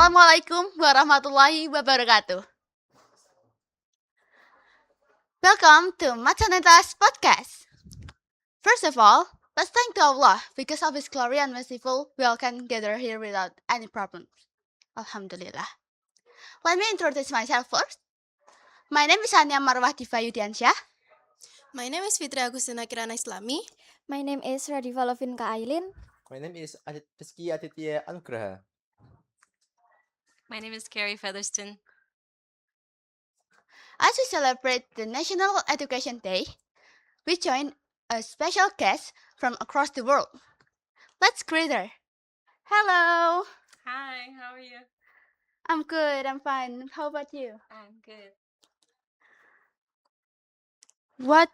Assalamualaikum warahmatullahi wabarakatuh. Welcome to MTsN podcast. First of all, let's thank to Allah because of His glory and merciful we all can gather here without any problems. Alhamdulillah. Let me introduce myself first. My name is Ania Marwah Diva Yudiansyah. My name is Fitri Agustina Kirana Islami. My name is Radifa Lovinka Ailin. My name is Rizky Aditya Anugraha. My name is Carrie Featherston. As we celebrate the National Education Day, we join a special guest from across the world. Let's greet her. Hello. Hi, how are you? I'm good. I'm fine. How about you? I'm good. What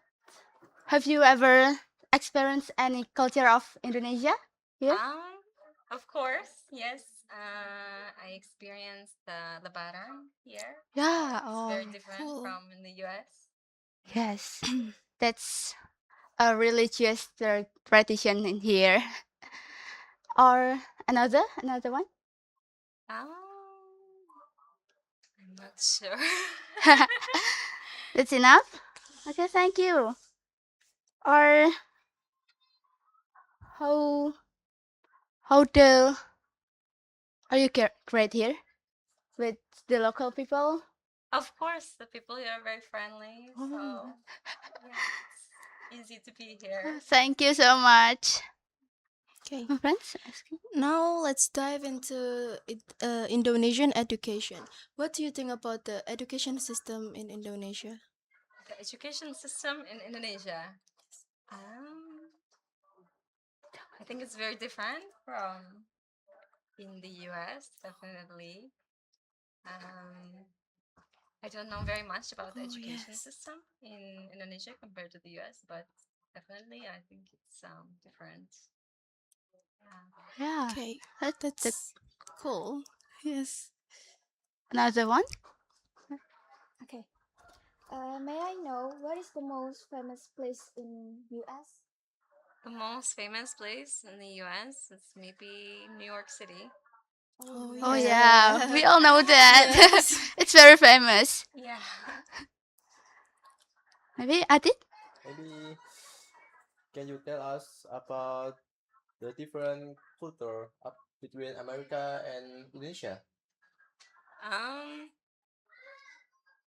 have you ever experienced any culture of Indonesia? Yeah. Of course, yes. I experienced the Lebaran here. Yeah. It's very Oh, different cool. from in the US. yes. That's a religious tradition in here. Or another one? I'm not sure. That's enough. Okay, thank you. Or how the are you great here with the local people? Of course, the people here are very friendly, so Oh. yeah, it's easy to be here. Thank you so much. Okay, My friends, now let's dive into Indonesian education. What do you think about the education system in Indonesia? The education system in Indonesia. I think it's very different from in the US, definitely. I don't know very much about the education yes. system in Indonesia compared to the US, but definitely I think it's different. yeah. Okay, That's that's cool. Yes. another one. Okay. May I know what is the most famous place in US? The most famous place in the US is maybe New York City. Oh, Oh yeah. yeah, we all know that. Yes. It's very famous. Yeah. Maybe Adit? Maybe can you tell us about the different culture between America and Indonesia?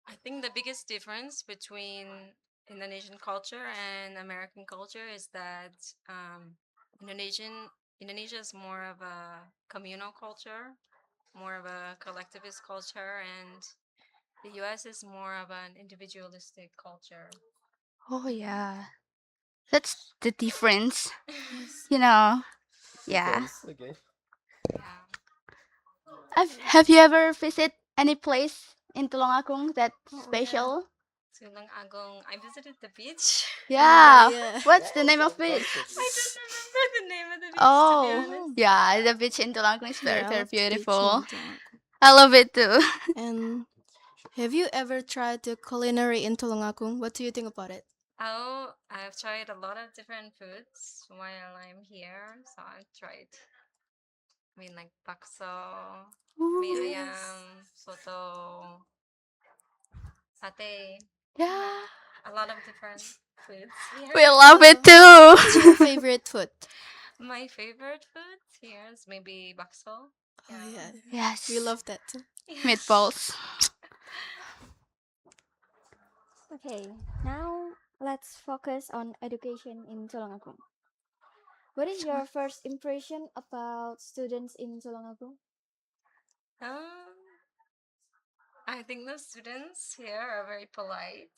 I think the biggest difference between Indonesian culture and American culture is that Indonesia is more of a communal culture, more of a collectivist culture, and the US is more of an individualistic culture. Oh yeah, that's the difference. Yes. You know. Yeah. Difference, okay. Yeah. Have you ever visited any place in Tulungagung that's Oh, special? Tulungagung. I visited the beach. Yeah. yeah. What's the name of Sounds it? so I sweet. don't remember the name of the beach, to be Oh, honest. yeah, the beach in Tulungagung is very, Yeah, I very love the beach in beautiful. Tulungagung. I love it too. And have you ever tried the culinary in Tulungagung? What do you think about it? Oh, I've tried a lot of different foods while I'm here. So I tried, like bakso, mie Ooh, ayam, soto, satay. yeah, A lot of different foods here. we love it too. What's your favorite food? My favorite food here is maybe bakso. Oh yeah, Yes, we love that too. Yeah. meatballs. Okay. Now let's focus on education in Tulungagung. What is your first impression about students in Tulungagung? Um, I think the students here are very polite.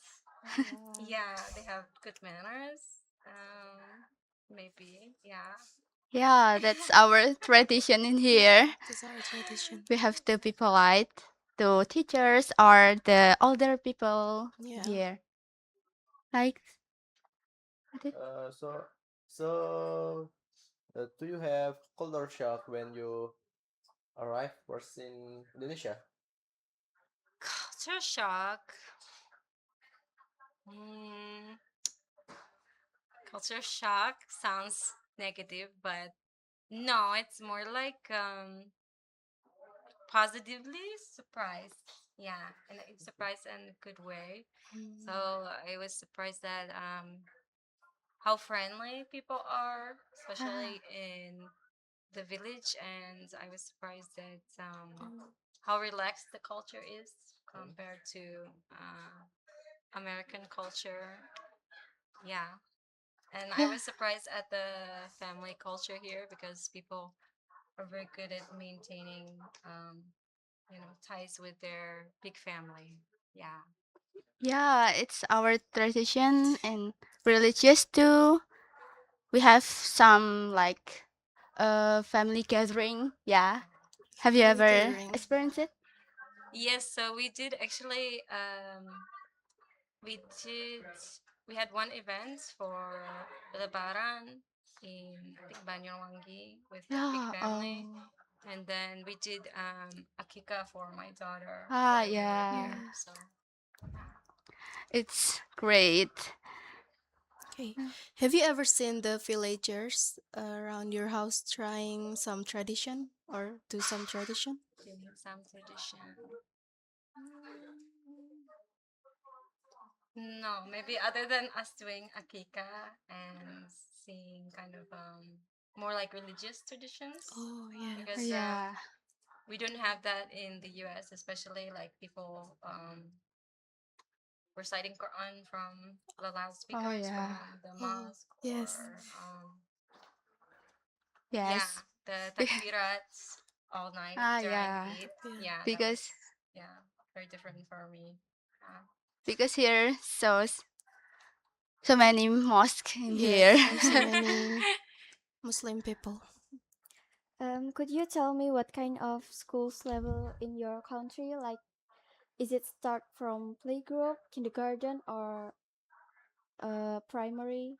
Yeah, they have good manners. Maybe, yeah. Yeah, that's our tradition in here. That's our tradition. We have to be polite to teachers or the older people Yeah. here. Like, So, so, do you have culture shock when you arrive first in Indonesia? Culture shock. Mm, culture shock sounds negative, but no, it's more like positively surprised. Yeah, and surprised in a good way. So I was surprised that how friendly people are, Ah, especially in the village, and I was surprised that how relaxed the culture is compared to American culture. Yeah, and I yeah. was surprised at the family culture here because people are very good at maintaining, ties with their big family. Yeah. Yeah, it's our tradition and religious too. We have some like family gathering. Yeah. Have you Family ever gathering. experienced it? Yes, so we did actually. We did. We had one event for Lebaran in I think Banyuwangi with the big Yeah. family, Oh. and then we did akika for my daughter Ah, when we were yeah. here. Yes. So yeah. It's great. Okay. Have you ever seen the villagers around your house trying some tradition or do some tradition? Doing some tradition. No, maybe other than us doing akika and seeing kind of more like religious traditions, Oh, because yes. Yeah. we don't have that in the US, especially like people reciting Quran from the Oh loudspeakers yeah. from the Oh, mosque, yes. or yeah, Yes. the Be- takbirats all night ah during yeah. Eid. Yeah. Yeah, that was, Because yeah, very different for me. because here so many mosques in here. Yes, there's so many Muslim people. Could you tell me what kind of schools level in your country? Like, is it start from playgroup, kindergarten, or primary?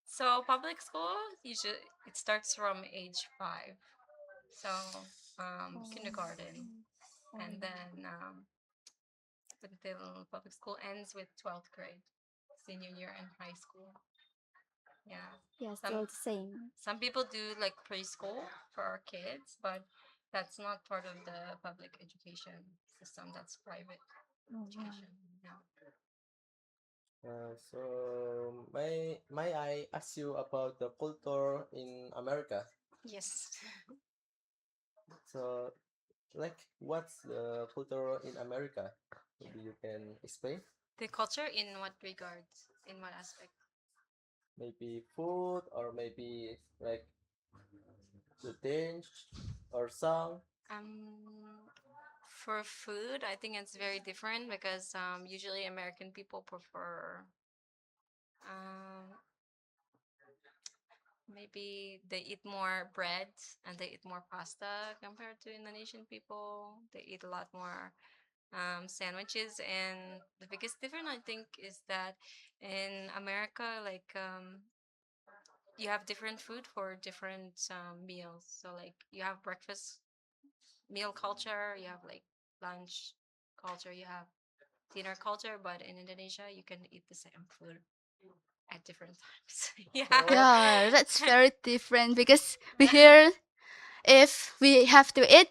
So public school usually it starts from age 5. So kindergarten, and Um, then until public school ends with 12th grade, senior year in high school. Yeah. yeah, Some still the same. some people do like preschool for our kids, but that's not part of the public education system. That's private Oh, wow. education. Yeah. May I ask you about the culture in America? Yes. So, like, what's the culture in America? Maybe you can explain. The culture in what regards? In what aspect? Maybe food, or maybe like the dance or song. For food, I think it's very different because usually American people prefer um, maybe they eat more bread and they eat more pasta compared to Indonesian people. They eat a lot more sandwiches, and the biggest difference I think is that in America, like you have different food for different meals. So like you have breakfast meal culture, you have like lunch culture, you have dinner culture, but in Indonesia you can eat the same food at different times. Yeah. Oh, Yeah, that's very different because we here if we have to eat,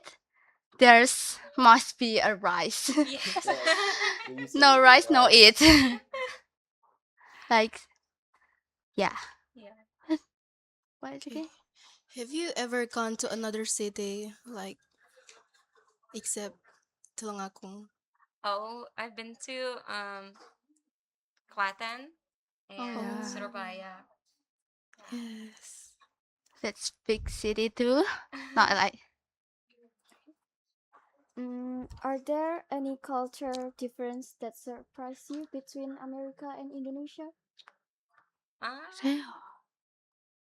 there's must be a rice. Yes. yes, we usually No eat rice, no rice. eat. Like yeah. Yeah. What is Okay. okay? Have you ever gone to another city, like, except Tulungagung? Oh, I've been to Klaten Oh and yeah. Oh, Surabaya. yes. That's big city too. Not like Are there any culture difference that surprise you between America and Indonesia? Ah, so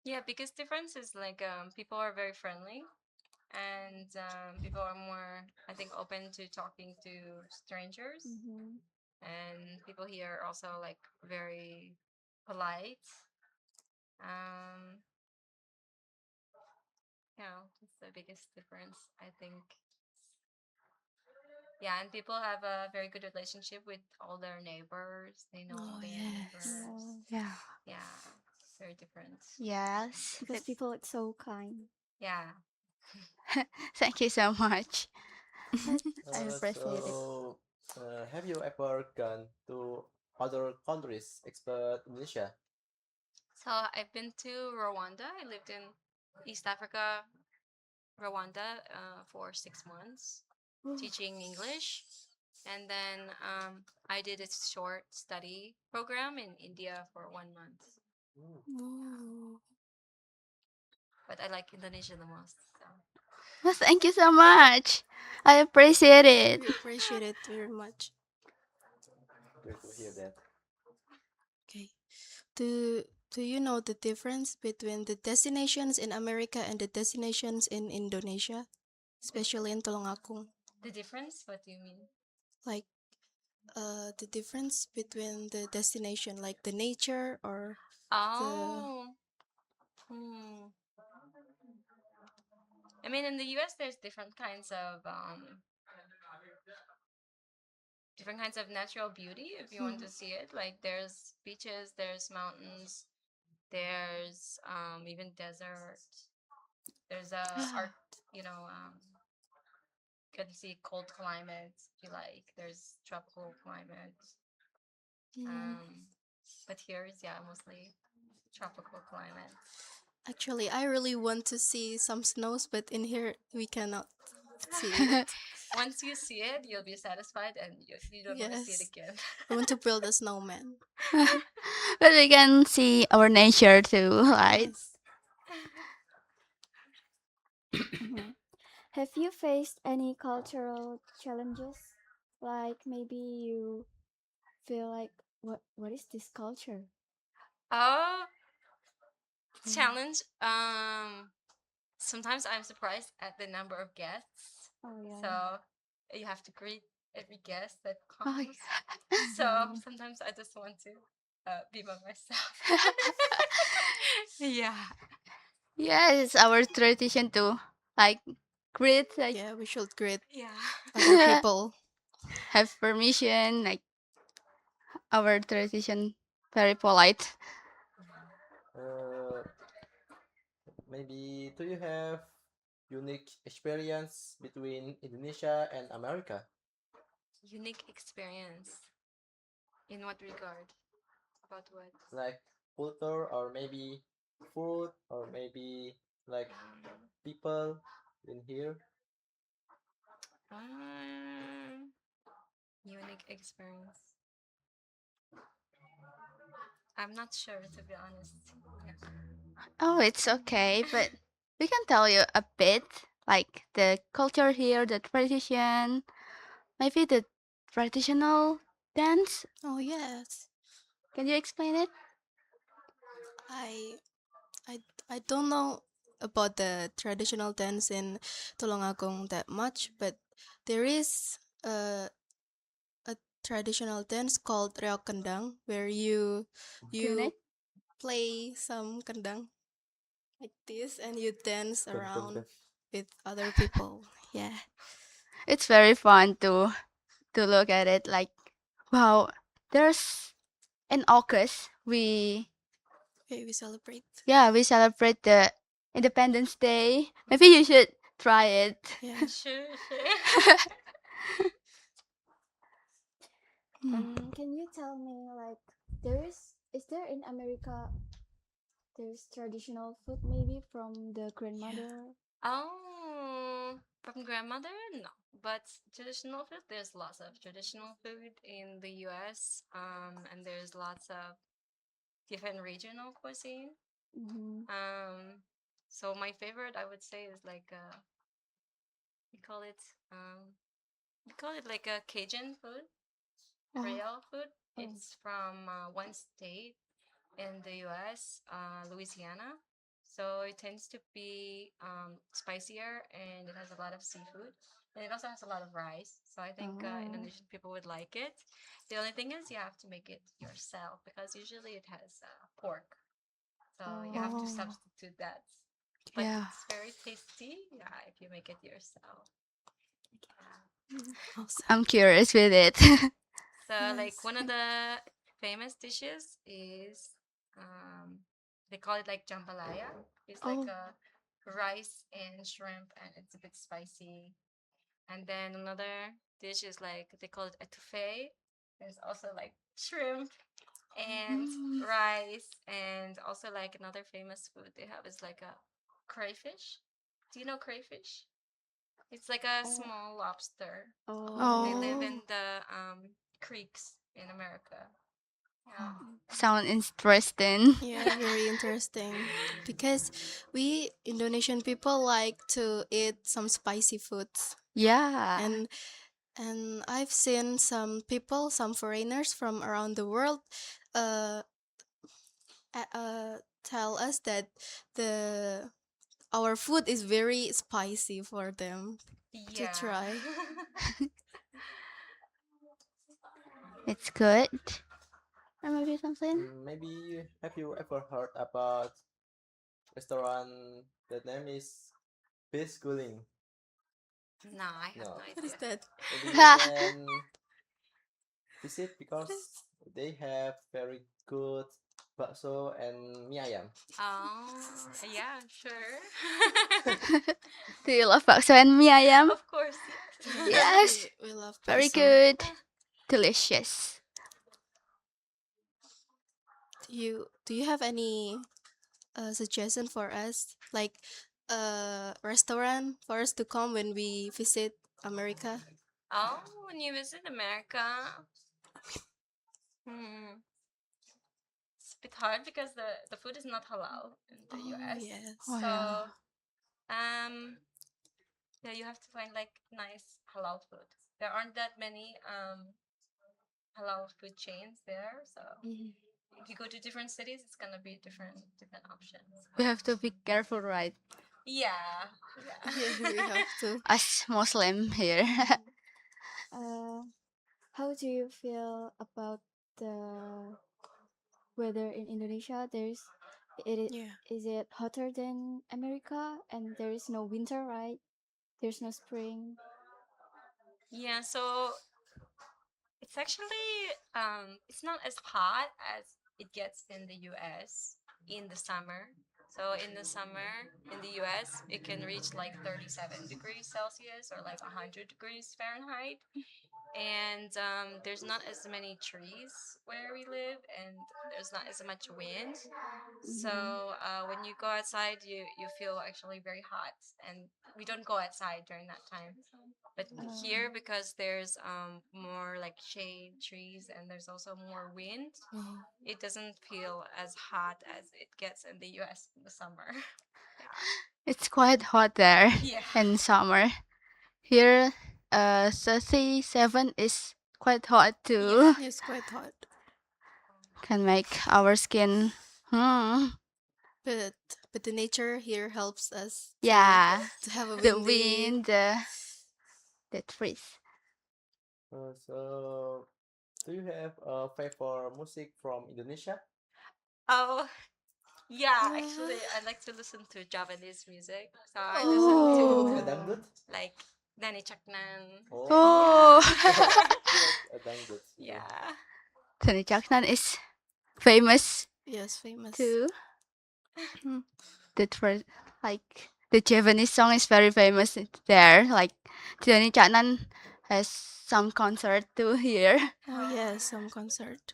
yeah, because difference is like people are very friendly, and people are more, I think, open to talking to strangers, Mm-hmm. and people here are also like very polite. Um, that's the biggest difference, I think. Yeah, and people have a very good relationship with all their neighbors. They know all Oh, their yes. neighbors. Yeah, yeah. Yeah, it's very different. Yes. because people are so kind. Yeah. Thank you so much. I appreciate it. Have you ever gone to other countries except Indonesia? So I've been to Rwanda. I lived in East Africa, Rwanda, for 6 months, teaching English. And then I did a short study program in India for 1 month. Mm. Oh, But I like Indonesia the most. So. Well, thank you so much. I appreciate it. we appreciate it very much. Great to hear that. Okay. Do do you know the difference between the destinations in America and the destinations in Indonesia, especially in Tulungagung? The difference? What do you mean? Like the difference between the destination, like the nature or the Oh, hmm. I mean, in the U.S., there's different kinds of natural beauty if you want to see it. Like there's beaches, there's mountains, there's even desert. There's art, you know, you can see cold climates if you like. There's tropical climates. Mm, But here is yeah mostly tropical climates. actually, I really want to see some snows, but in here we cannot see it. Once you see it, you'll be satisfied, and you don't want to see it Yes, again. I want to build a snowman. But we can see our nature too, right? Yes. Mhm. Have you faced any cultural challenges? Like maybe you feel like what is this culture? Oh, Mm. challenge. Sometimes I'm surprised at the number of guests. Oh yeah. So you have to greet every guest that Oh, comes. So Mhm. sometimes I just want to be by myself. Yeah. yes, it's our tradition to like greet, like Yeah, we should greet Yeah. other people. have permission, like our tradition very polite. Uh, Maybe do you have unique experience between Indonesia and America? Unique experience. In what regard? About what? Like culture or maybe food or maybe like people in here? Um, Unique experience. I'm not sure to be honest. Yeah. Oh, it's okay, but we can tell you a bit, like the culture here, the tradition, maybe the traditional dance. Oh yes, Can you explain it? I I I don't know about the traditional dance in Tulungagung that much, but there is a traditional dance called reok kendang where you Unit? play some kendang like this and you dance Dun, dun, around dun. with other people. Yeah, It's very fun to look at it. Like, wow, there's in August okay, we celebrate. we celebrate the Independence Day. Maybe you should try it. Yeah. Sure, sure. Mm. Can you tell me like is there in America there's traditional food maybe from the Yeah. grandmother? Oh, from grandmother? No. But traditional food, there's lots of traditional food in the US. And there's lots of different regional cuisine. Mm-hmm. Um, so my favorite, I would say, is like we call it um, we call it like a Cajun food, Oh, Creole food. oh. It's from one state in the US, Louisiana. So it tends to be spicier and it has a lot of seafood. And it also has a lot of rice. So I think Oh. Indonesian people would like it. The only thing is you have to make it yourself because usually it has pork. So you have to Oh. Oh, substitute that. But yeah. it's very tasty, yeah, if you make it yourself. Mm, awesome. I'm curious with it. So like Yes. one of the famous dishes is um they call it like jambalaya. It's like Oh, a rice and shrimp and it's a bit spicy. And then another dish is like they call it etouffee. There's also like shrimp and rice, and also like another famous food they have is like a crayfish. Do you know crayfish? It's like a Oh, small lobster. They oh, live Oh, in the creeks in America. Yeah. sound interesting. Yeah, very interesting. Because we Indonesian people like to eat some spicy foods. Yeah. And I've seen some people, some foreigners from around the world uh, tell us that the our food is very spicy for them to Yeah. try. It's good. Or maybe something? Maybe have you ever heard about restaurant that name is Fish Schooling? No, I have No. no What is idea. that? Maybe you can visit because they have very good bakso and mie ayam. Oh, yeah, sure. Do you love bakso and mie ayam? Of course, yes. Yes, Yes. we love Very bakso. good. Delicious. Do you have any suggestion for us, like a restaurant for us to come when we visit America? Oh, when you visit America, hmm, it's a bit hard because the food is not halal in the Oh US. yes. Oh, So, yeah. yeah, you have to find like nice halal food. There aren't that many halal food chains there, so Mhm. if you go to different cities, it's gonna be different options. We have to be careful, right? Yeah, yeah. Yeah, we have to. As Muslim here. uh, how do you feel about the weather in Indonesia? Yeah. Is it hotter than America? And there is no winter, right? There's no spring. Yeah, so it's actually it's not as hot as it gets in the US in the summer. So in the summer in the US, it can reach like 37 degrees Celsius or like 100 degrees Fahrenheit. And there's not as many trees where we live, and there's not as much wind. Mm-hmm. So when you go outside, you feel actually very hot, and we don't go outside during that time. But here, because there's more like shade trees and there's also more wind, Mhm. it doesn't feel as hot as it gets in the US in the summer. Yeah. It's quite hot there Yeah. in summer. Here, 37 is quite hot too. Yeah. It's quite hot, Can make our skin. Hmm. but the nature here helps us Yeah. to have a The windy. wind, the trees. So, do you have a favorite music from Indonesia? Oh, yeah. Uh, Actually, I like to listen to Japanese music. So I listen oh. A to dangdut? like Nani Chaknan. Oh, Oh. you like a dangdut? Yeah. Tony Chaknan is famous Yes, famous. too. Mm. The first, like the Japanese song is very famous there. Like Tony Chaknan has some concert too here. Oh yes, some concert.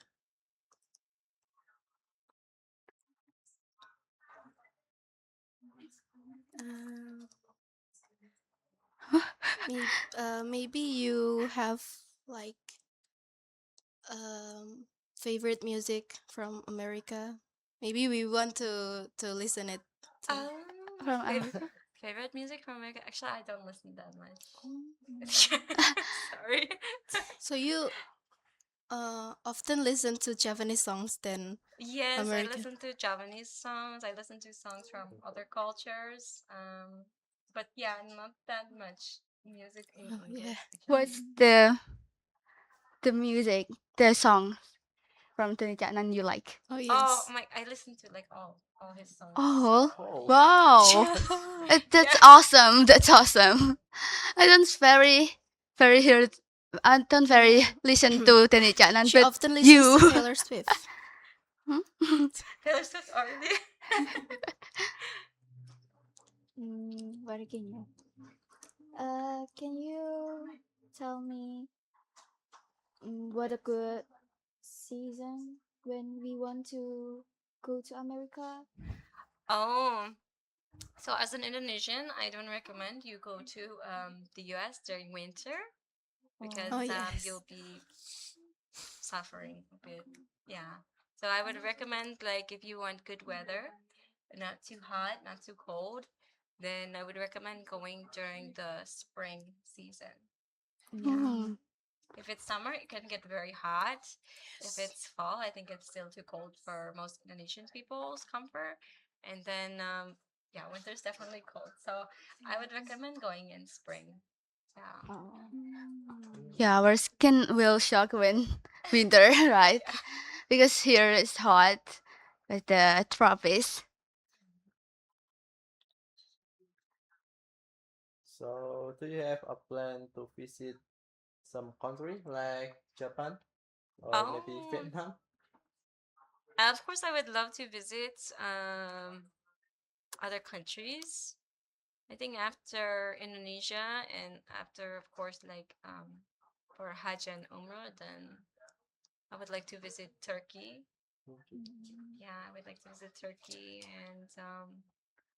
Um, maybe you have like favorite music from America. Maybe we want to listen it too. From Favorite America. favorite music from America? Actually, I don't listen that much. Oh. Sorry. So you often listen to Japanese songs than Yes, I American. listen to Japanese songs. I listen to songs from other cultures. But yeah, not that much music in Oh yeah. English What's actually. the music, the song from Tony Chaknan you like? Oh Oh yes. my! I listen to like all his songs. Oh, Oh, wow! That's Yeah. awesome. That's awesome. I don't very hear. I don't very listen to Tony Chaknan, She but often listens you. to Taylor Swift. Taylor Swift already. Working ya. Can you tell me what a good season when we want to go to America? Oh, so as an Indonesian, I don't recommend you go to the US during winter because Oh Oh, yes. you'll be suffering a bit. Yeah. So I would recommend, like, if you want good weather, not too hot, not too cold, then I would recommend going during the spring season. Yeah. Mm. If it's summer, it can get very hot. If Yes. it's fall, I think it's still too cold for most Indonesian people's comfort. And then, yeah, winter's definitely cold. So I would recommend going in spring. Yeah. oh. Yeah, our skin will shock when winter, right? Yeah. Because here it's hot with the tropics. So, do you have a plan to visit some country like Japan or maybe Oh, Vietnam? of course, I would love to visit other countries. I think after Indonesia and after, of course, like for Hajj and Umrah, then I would like to visit Turkey. Okay. Yeah, I would like to visit Turkey, and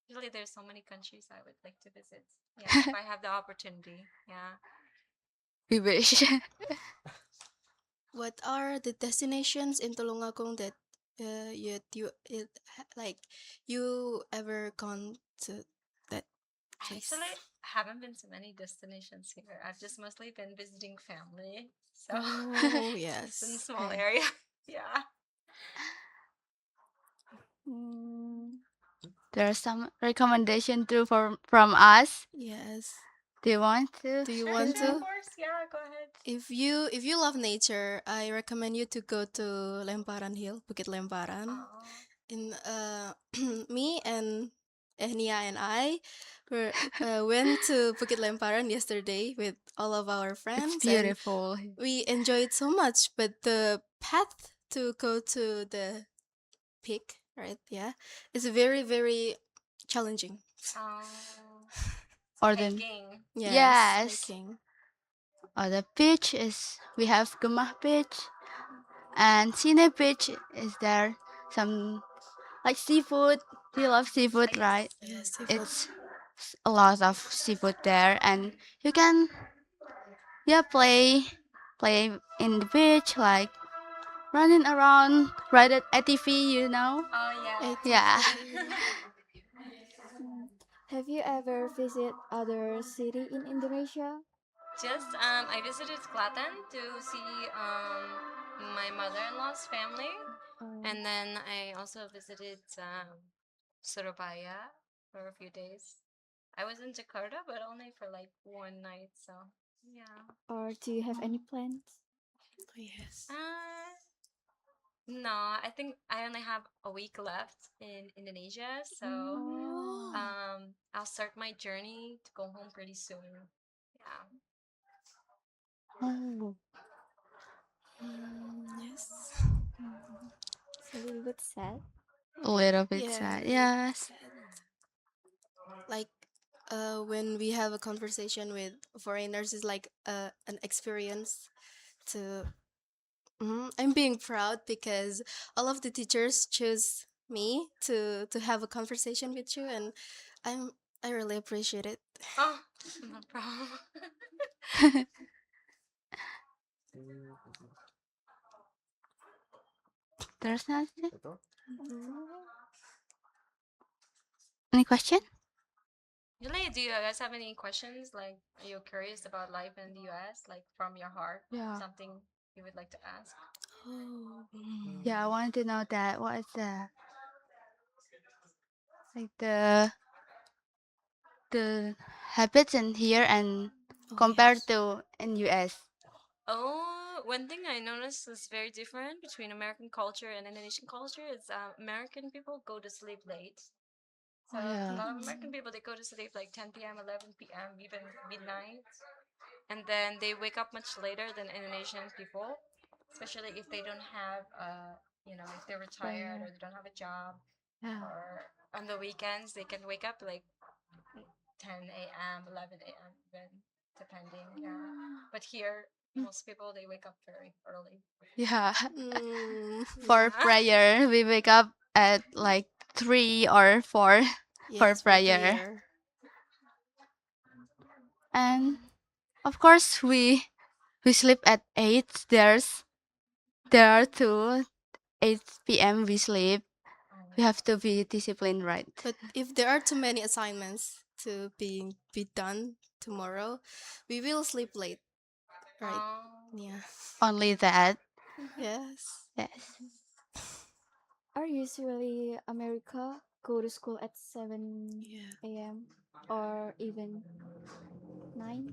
usually there's so many countries I would like to visit. Yeah, if I have the opportunity. Yeah. We wish. What are the destinations in Tulungagung that like you ever gone to that I place? actually haven't been to many destinations here. I've just mostly been visiting family, so Oh just in a yes. small Okay. area. Yeah. Mm, There's some recommendation too from us. Yes. Do you want to Do you Sure, want share sure, of that? to? course. Yeah, go ahead. If you love nature, I recommend you to go to Lemparan Hill, Bukit Lemparan. Oh, In me and Enia and I went to Bukit Lemparan yesterday with all of our It's friends, and beautiful. we enjoyed so much. But the path to go to the peak, right? Yeah, is very very challenging. oh, Or the hiking. Yes, yes. hiking. Or the beach is we have Gemah Beach and Sine Beach is there some like seafood. Do you love seafood, right? Yes. Yes, seafood. It's a lot of seafood there, and you can yeah play in the beach like running around, ride at ATV, you know. Oh yeah. Yeah. ATV. mm. Have you ever visited other city in Indonesia? Just I visited Klaten to see my mother-in-law's family, Oh, and then I also visited Surabaya for a few days. I was in Jakarta, but only for like one night. So yeah. or do you have any plans? Oh, yes. Uh, no, I think I only have a week left in Indonesia, so Oh, Oh. I'll start my journey to go home pretty soon. Yeah. Oh, Yes. it's a little bit sad. a little bit Yeah, sad. really Yes. sad. Like when we have a conversation with foreigners is like an experience to I'm being proud because all of the teachers choose me to have a conversation with you, and I really appreciate it. Oh, no problem. Mm, There's nothing. betul. Oh, Any question? Julie, do you guys have any questions? Like, are you curious about life in the US? Like, from your heart? Yeah. Something you would like to ask? Oh, Yeah, I Mm, wanted to know that what is the like the habits in here and oh compared yes. to in US. Oh, one thing I noticed is very different between American culture and Indonesian culture is American people go to sleep late. So Oh a yeah. lot of American people they go to sleep like 10 p.m., 11 p.m., even midnight, and then they wake up much later than Indonesian people, especially if they don't have if they're retired Yeah. or they don't have a job Yeah. or on the weekends they can wake up like 10 a.m., 11 a.m. even, depending. Yeah, but here most people they wake up very early. Yeah. Mm. For Yeah. prayer, we wake up at like 3 or 4 for Yes, for prayer. prayer. And of course, we sleep at 8. There are two 8 p.m. we sleep. We have to be disciplined, right? But if there are too many assignments to be done tomorrow, we will sleep late, right? Yeah. Only that. Yes. Yes. Are usually America go to school at 7 a.m. or even 9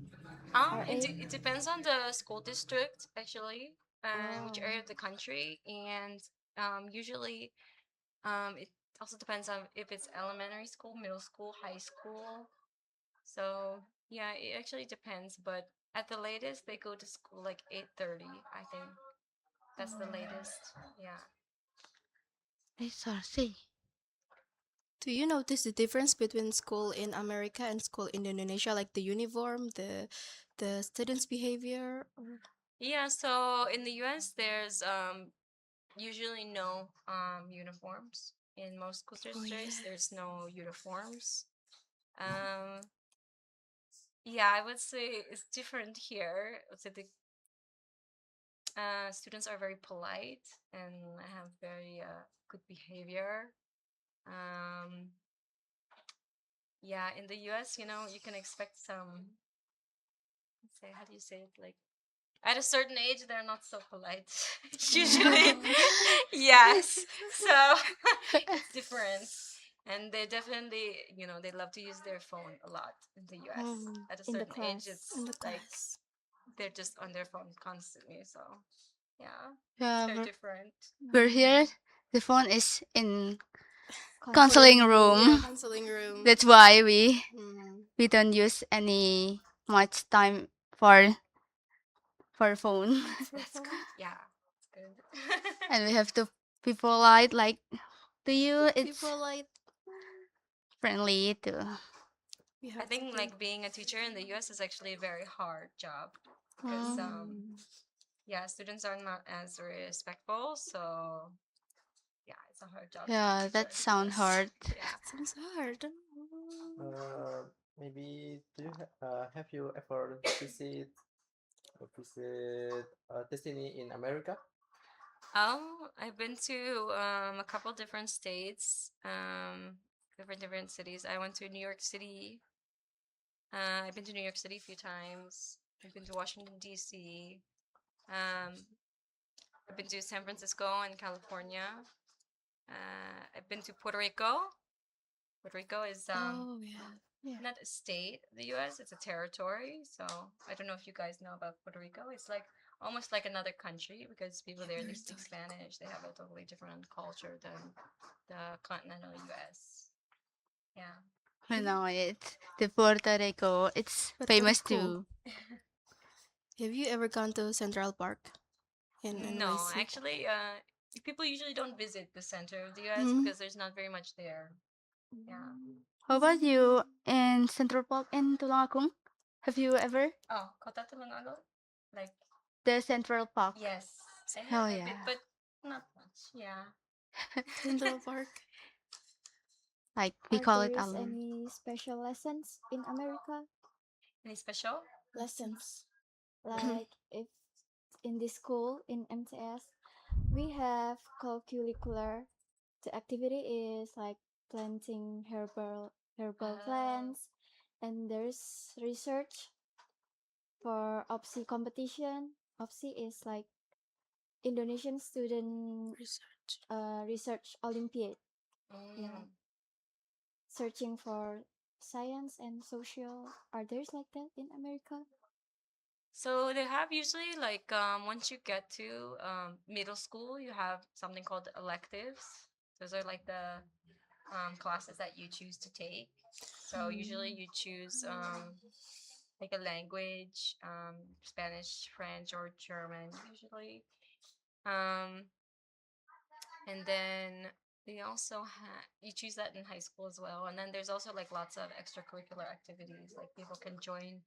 or 8? It depends on the school district actually, and which area Oh. of the country, and usually it also depends on if it's elementary school, middle school, high school. So yeah, it actually depends, but at the latest they go to school like 8:30, I think. That's the latest. Yeah. It's see. Do you notice the difference between school in America and school in Indonesia, like the uniform, the students' behavior? Yeah, so in the US there's usually no uniforms. In most school Oh districts there's yes. no uniforms. Um yeah, I would say it's different here. I would say the students are very polite and have very good behavior. Um yeah, in the US, you can expect some, let's say, how do you say it, like at a certain age they're not so polite usually. Yes, so it's different, and they definitely, they love to use their phone a lot in the US. Mm, At a In the certain age class. it's in the like class. they're just on their phone constantly, so yeah, it's Yeah, very different. we're Mm, here. The phone is in counseling counseling room. Yeah, room. counseling room. That's why Mm. we don't use any much time for phone. For That's phone. good, yeah, it's good. And we have to be polite. Like to you, it's People like friendly to. we I have to think be. like being a teacher in the US is actually a very hard job because Mm. Mm. yeah, students are not as respectful, so yeah, it's a hard job to be a Yeah, teacher that in the sound US. hard. Yeah. Seems hard. Maybe have you ever visit Destiny in America? I've been to a couple different states, different cities. I went to New York City. I've been to New York City a few times. I've been to Washington D.C. Um, I've been to San Francisco and California. I've been to Puerto Rico. Puerto Rico is Oh yeah. Yeah. not a state of the U.S. It's a territory. So I don't know if you guys know about Puerto Rico. It's like almost like another country because people there they speak Spanish. They have a totally different culture than the continental U.S. Yeah. I know it. The Puerto Rico, it's Puerto famous Rico. too. Have you ever gone to Central Park in No, NYC? actually, people usually don't visit the center of the U.S. Mm. because there's not very much there. Yeah. How about you in Central Park in Tulungagung? Have you ever Oh, Kota Tulungagung? Like, the Central Park? yes, I Hell have a bit, yeah! but not much. Yeah. Central Park. Like we Are call there it is alum. any special lessons in America? Any special? Lessons. Like if in this school in MTS we have co-curricular. The activity is like planting herbal Oh. plants, and there's research for OPSI competition. OPSI is like Indonesian Student Research. Research Olympiad. Yeah, Mm. searching for science and social. Are there's like that in America? So they have usually like once you get to middle school, you have something called electives. Those are like the classes that you choose to take. So usually you choose like a language, Spanish, French, or German usually. Um, and then they also have you choose that in high school as well, and then there's also like lots of extracurricular activities. Like people can join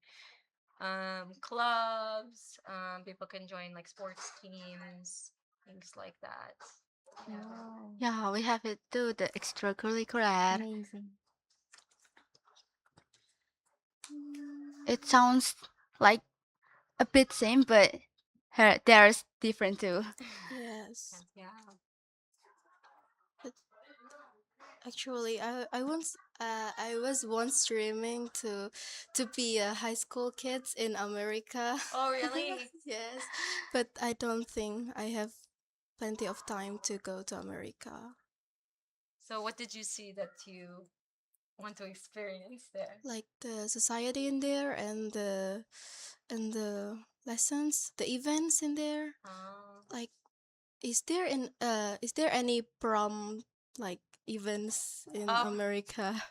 clubs. People can join like sports teams, things like that. Yeah. Wow, Yeah, we have it too, the extracurricular. amazing. It sounds like a bit same, but there's different too. Yes. Yeah. But actually, I was once dreaming to be a high school kids in America. Oh, really? Yes, but I don't think I have plenty of time to go to America. So, what did you see that you want to experience there? Like the society in there and the lessons, the events in there. Oh. Like, is there any prom like events in Oh, America?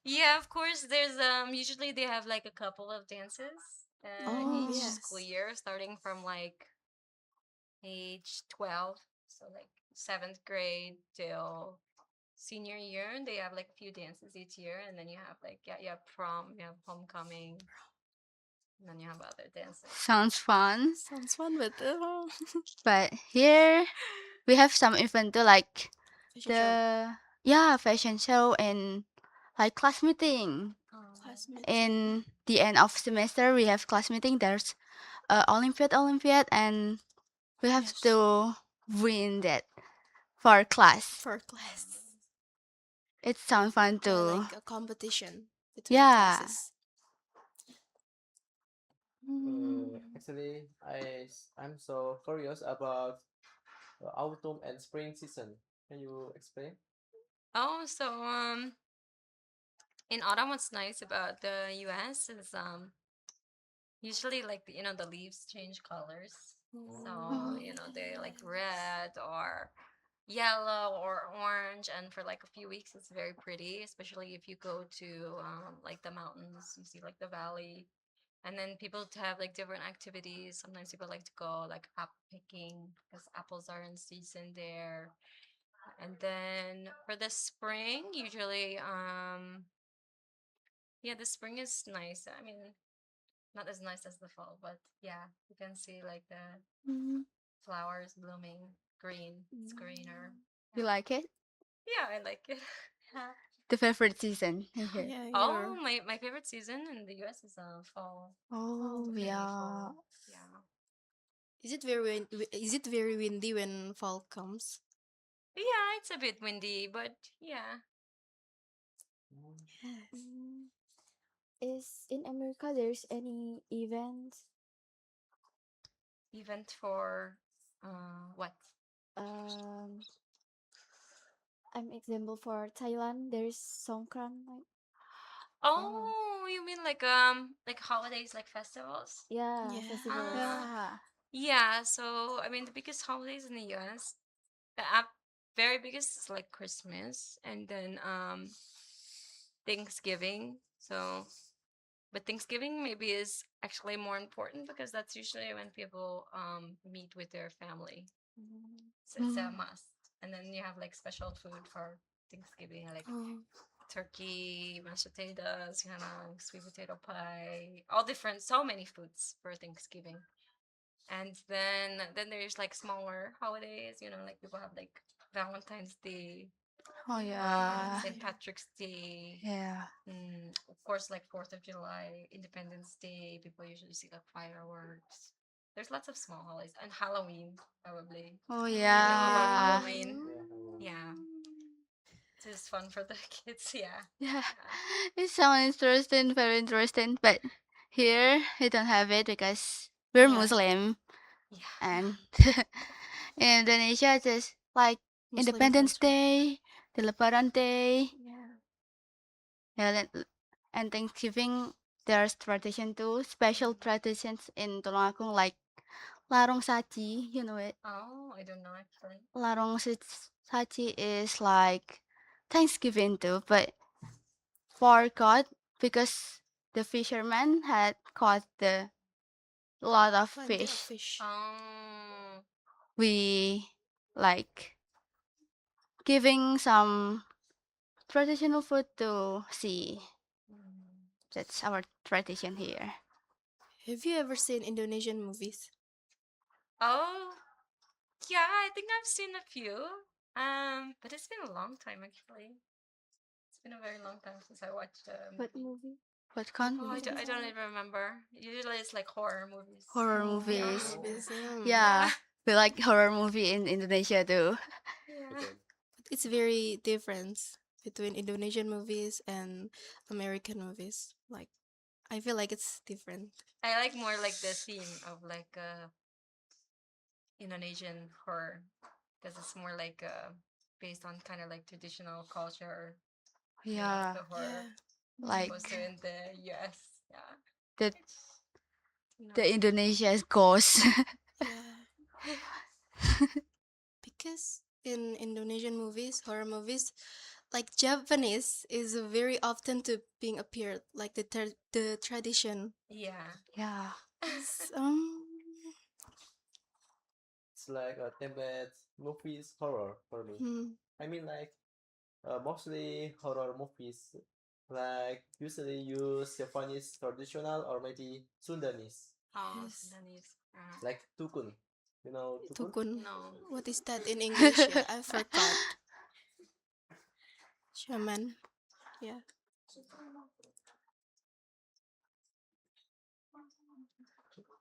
yeah, of course. There's usually they have like a couple of dances Oh each Oh, school yes. year, starting from like age 12, so like 7th grade till senior year. And they have like a few dances each year, and then you have like yeah, you have prom, you have homecoming, and then you have other dances. sounds fun. Sounds fun, but But here we have some event too, like fashion show, the fashion show and like class meeting. Oh. class meeting. In the end of semester, we have class meeting. There's Olympiad, and we have Yes, to win that for class. for class. It sounds fun Yeah, too. like a competition between Yeah. classes. Actually, I'm so curious about autumn and spring season. Can you explain? Oh, so in autumn, what's nice about the U.S. is usually like the leaves change colors. So Oh, they like red or yellow or orange, and for like a few weeks it's very pretty, especially if you go to like the mountains, you see like the valley. And then people to have like different activities. Sometimes people like to go like apple picking because apples are in season there. And then for the spring, usually yeah, the spring is nice. I mean, not as nice as the fall, but yeah, you can see like the mm, flowers blooming green. It's greener. you Yeah. like it? Yeah, I like it. Yeah. The favorite season in here. Yeah, Oh, you're my favorite season in the US is fall. Oh, Mainly yeah. fall. Yeah. is it very windy when fall comes? Yeah, it's a bit windy, but yeah. Yes. Mm, is in America there's any event? Event for what? Um, I'm example for Thailand. There's Songkran, like Oh, you mean like holidays, like festivals? yeah, Yeah. festivals. Yeah. Yeah, so I mean the biggest holidays in the US, the very biggest is like Christmas and then Thanksgiving. So but Thanksgiving maybe is actually more important because that's usually when people meet with their family. Mm, So it's a Mm. must. And then you have like special food for Thanksgiving, like Oh, turkey, mashed potatoes, sweet potato pie, all different, so many foods for Thanksgiving. And then there's like smaller holidays, like people have like Valentine's Day, Oh, yeah. St. Patrick's Day, Yeah. of course, like 4th of July, Independence Day. People usually see like fireworks. There's lots of small holidays and Halloween probably. Oh, People love yeah. Halloween. Yeah, hello. Yeah, it is fun for the kids. Yeah, Yeah. yeah, It sounds interesting, very interesting. But here, we don't have it because we're yeah. Muslim. yeah. And in Indonesia, just like Muslim Independence culture. Day, the Lebaran Day, yeah. yeah, and Thanksgiving, there's tradition too, special traditions in Tulungagung like Larong Saji, you know it. Oh, I don't know actually. Saji is like Thanksgiving too, but for God, because the fisherman had caught the lot of Plenty of fish. fish. Oh, We like giving some traditional food to see. Mm. That's our tradition here. Have you ever seen Indonesian movies? Oh, yeah, I think I've seen a few. But it's been a long time actually. It's been a very long time since I watched a What movie. movie? What kind? Oh, I don't even remember. Usually it's like horror movies. Horror Oh. movies. Horror movies. Yeah, we like horror movie in Indonesia too. Yeah. Okay. But it's very different between Indonesian movies and American movies. Like, I feel like it's different. I like more like the theme of like Indonesian horror because it's more like based on kind of like traditional culture. Yeah, The horror like opposed to in the US. Yeah. the It's, the Indonesia's ghost. Yeah. Because in Indonesian movies, horror movies, like Japanese is very often to being appeared like the tradition. yeah. Yeah, It's, It's like a template movies horror for me. hmm, I mean like mostly horror movies like usually use Japanese traditional or maybe Sundanese Oh, yes. Sundanese. like tukun. You know tukun? Tukun. No. What is that in English? Yeah, I forgot. Shaman. Yeah.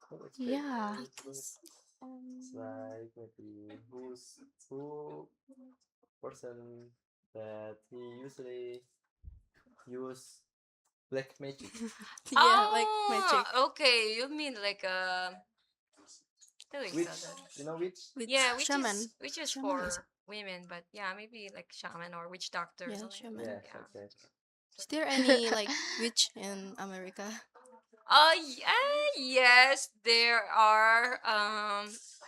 Don't explain yeah, tukun. Because It's like maybe who person that he usually use black magic. yeah, like magic. Okay. You mean like doing Which something. you know which? With Yeah, shaman. which is Shaman is for women, but yeah, maybe like shaman or witch doctor or yeah, something. shaman. Yeah, Yeah. like that. Is there any like witch in America? Yeah, yes, there are.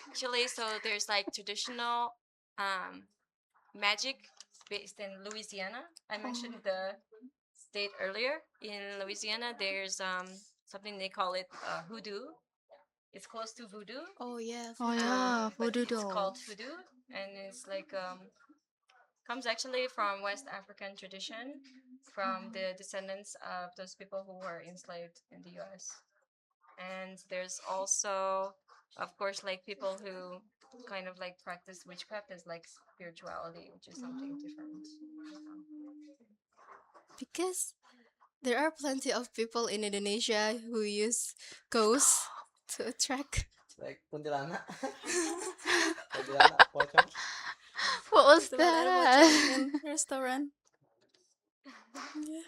Actually, so there's like traditional um magic based in Louisiana. I mentioned the state earlier. In Louisiana, there's something they call it hoodoo. It's close to voodoo. Oh yeah, oh voodoo. yeah, But voodoo it's doll. called hoodoo, and it's like comes actually from West African tradition, from the descendants of those people who were enslaved in the U.S. And there's also, of course, like people who kind of like practice witchcraft as like spirituality, which is something different. Because there are plenty of people in Indonesia who use ghosts to attract. Like kuntilanak. Kuntilanak pocong. What was Festival air pocong that? in restaurant. Yeah.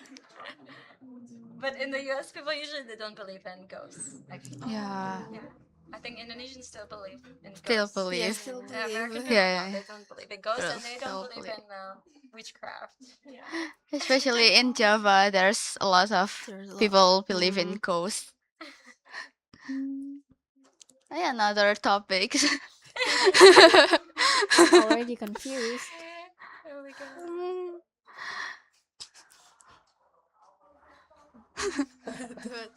But in the US, people usually they don't believe in ghosts. Actually, Yeah, yeah, I think Indonesians still believe in still ghosts. Yeah, believe. still The American believe. people, Yeah, no, they don't believe in ghosts, and they don't still believe believe. in witchcraft. Yeah. Especially in Java, there's a lot of There's a lot. people believe in ghosts. Mm, Another topic. already confused. Oh my god. But,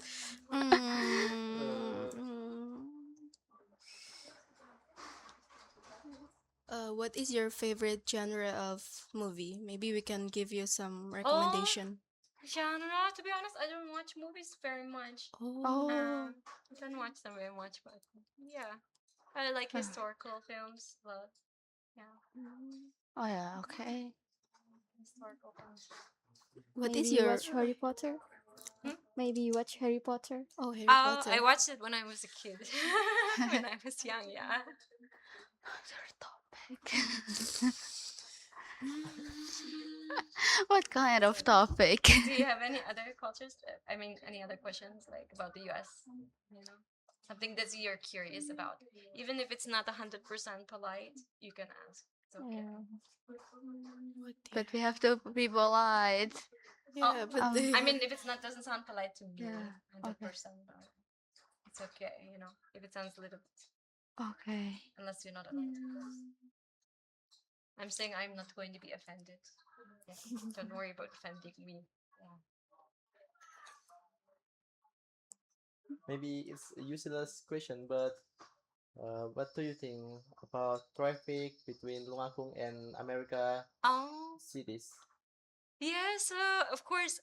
what is your favorite genre of movie? Maybe we can give you some Oh, recommendation. genre. To be honest, I don't watch movies very much. Oh, Oh, I don't watch them very much, but yeah, I like historical films a lot. Yeah, oh yeah, okay. historical films. what is Maybe you your watch Harry Potter. Hmm? Maybe you watch Harry Potter. oh Harry I Potter? watched it when I was a kid, when I was young. Yeah. Another topic. What kind of topic? Do you have any other cultures? I mean, any other questions like about the U.S.? You know, something that you're curious about, even if it's not 100% polite, you can ask. It's okay. Yeah. What But we have to be polite. yeah, but I mean, if it's not doesn't sound polite to me, Yeah, 100%, it's okay. You know, if it sounds a little bit, Okay. unless you're not allowed. I'm saying I'm not going to be offended. Yeah, don't worry about offending me. Yeah. Maybe it's a useless question, but What do you think about traffic between Tulungagung and America Oh, cities? yeah. So of course,